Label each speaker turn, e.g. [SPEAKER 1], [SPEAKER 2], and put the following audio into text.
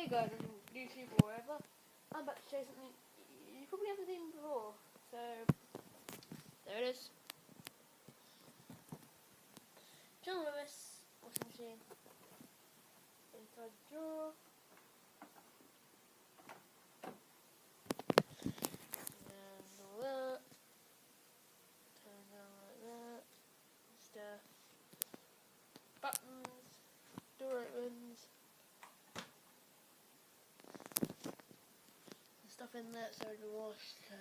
[SPEAKER 1] Hey guys, I'm YouTube or whatever. I'm about to show you something you probably haven't seen before. So, there it is. John Lewis washing machine. Inside the drawer. And all that. Turn down like that. Stuff. Buttons. Door opens. Stuff in there so to wash. So